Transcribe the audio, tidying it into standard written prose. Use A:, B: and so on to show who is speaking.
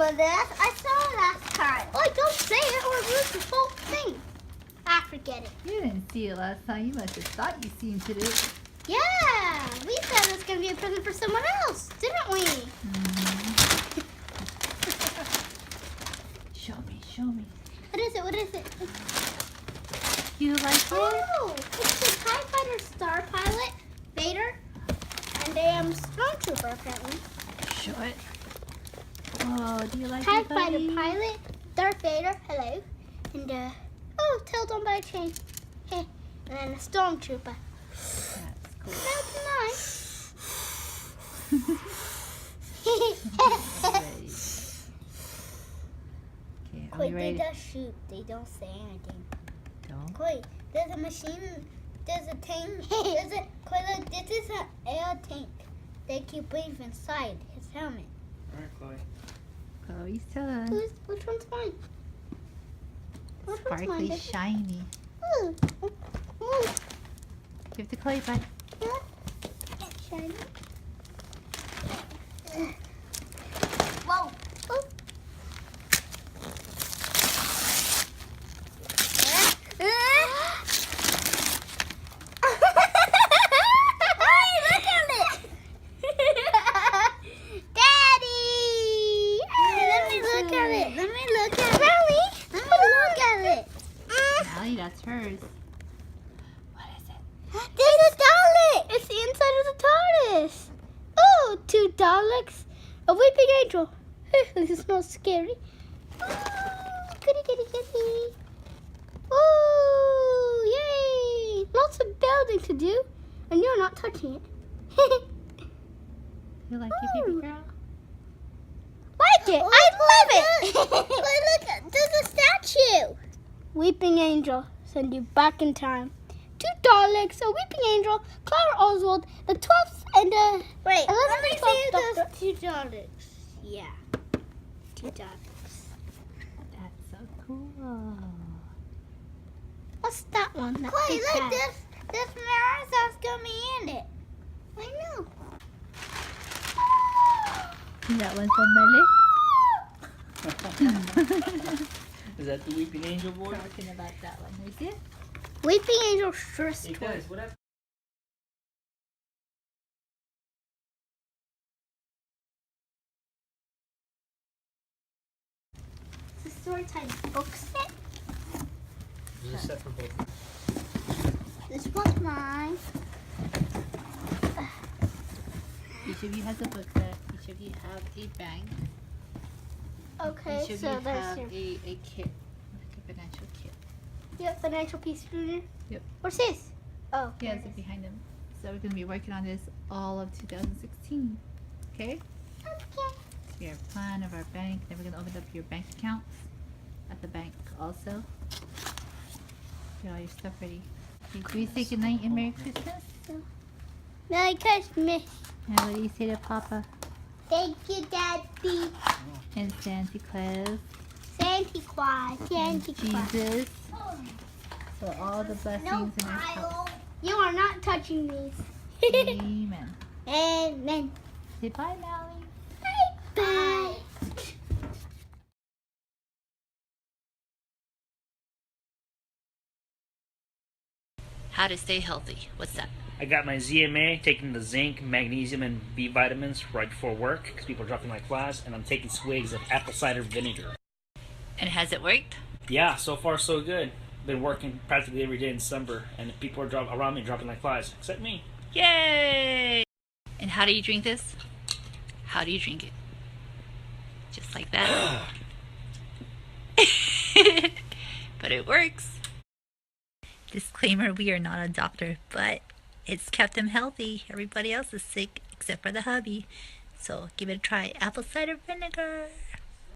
A: remember this. I saw it last time. Oh, don't say it or lose the whole thing. I forget it.
B: You didn't see it last time. You must have thought you seen it.
A: Yeah, we said it was going to be a present for someone else, didn't we?
B: Show me, show me.
A: What is it? What is it?
B: You like it?
A: Oh, it's the TIE Fighter Star Pilot, Vader, and a Stormtrooper apparently.
B: Show it. Oh, do you like
A: TIE
B: it,
A: Fighter
B: buddy?
A: Pilot, Darth Vader, hello, and oh, tailed on by a chain. Hey, and then a Stormtrooper.
B: That's cool.
A: That's nice.
B: Ready. Okay, are
A: Wait,
B: you
A: they
B: ready?
A: just shoot. They don't say anything.
B: Don't.
A: Wait, there's a machine. There's a tank. There's a. Wait, look, this is an air tank. They keep breathing inside his helmet.
C: Alright, Chloe.
B: Chloe's turn.
A: Which one's mine? Which one's
B: Sparkly,
A: mine?
B: shiny.
A: Ooh. Ooh.
B: Give it to Chloe, bud.
A: Yeah. Shiny. Whoa. Oh.
B: That's hers. What is it?
A: There's a Dalek! It's the inside of the TARDIS. Oh, 2 Daleks. A weeping angel. This smells scary. Oh, goody, goody, goody. Oh, yay. Lots of building to do. And you're not touching it.
B: You like it, baby girl?
A: Like it. I love it. Look, there's a statue. Weeping angel. Send you back in time. 2 Daleks, a weeping angel, Clara Oswald, the 12th, and wait, let me see those 2 Daleks. Yeah, 2 Daleks.
B: That's so cool.
A: What's that one? That wait, look, this mirror has gonna be in it. I know.
B: That one's for Melly.
C: Is that the Weeping Angel boy?
B: Talking about that one. You see it?
A: Weeping angel stress
C: Hey
A: toy.
C: guys, what happened?
A: It's a story time book set.
C: This is set for both.
A: This one's mine.
B: Each of you has a book set. Each of you have a bank.
A: Okay,
B: Each of
A: so
B: you
A: there's
B: have
A: your
B: a kit, like a financial kit.
A: financial piece tuner.
B: Yep.
A: What's this? Oh,
B: He has it behind him. So we're going to be working on this all of 2016. Okay?
A: Okay.
B: So we have a plan of our bank. Then we're going to open up your bank accounts at the bank also. Get all your stuff ready. Okay, do we say goodnight and Merry Christmas?
A: Merry Christmas.
B: And what do you say to Papa
A: Thank you, Daddy.
B: and Santa Claus
A: Santa Claus.
B: and
A: Santa Claus.
B: Jesus? So all the blessings in our house.
A: You are not touching these.
B: Amen.
A: Amen.
B: Say bye, Mallie.
A: Bye.
B: How to stay healthy. What's that?
C: I got my ZMA, taking the zinc, magnesium, and B vitamins right before work because people are dropping like flies, and I'm taking swigs of apple cider vinegar.
B: And has it worked?
C: Yeah, so far so good. Been working practically every day in December, and people are around me dropping like flies, except me.
B: Yay! And how do you drink this? How do you drink it? Just like that. But it works. Disclaimer, we are not a doctor, but it's kept him healthy. Everybody else is sick except for the hubby. So give it a try. Apple cider vinegar.